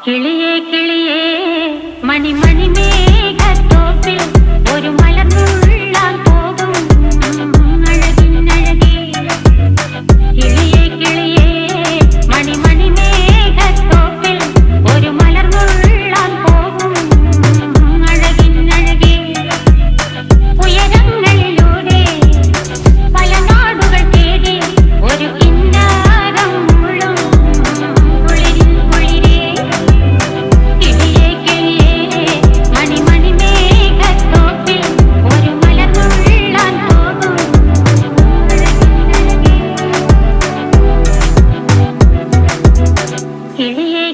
കിളിയേ കിളിയേ മണിമണി മേഘത്തോപ്പിൽ ഒരു മലർന്നുള്ളാൻ പോകും അഴകിനഴകേ. കിളിയേ കിളിയേ മണിമണി മേഘത്തോപ്പിൽ ഒരു മലർന്നുള്ളാൻ പോകും അഴകിനഴകേ. ഉയരങ്ങളിലൂടെ പല നാടുകൾ തേടി ഒരു കിന്നാരം മുള്ളും കുളിരിൻ കുളിരേ. കിളിയേ കിളിയേ മണിമണി മേഘത്തോപ്പിൽ ഒരു മലർന്നുള്ളാൻ പോകും അഴകിനഴകേ. കിളിയേ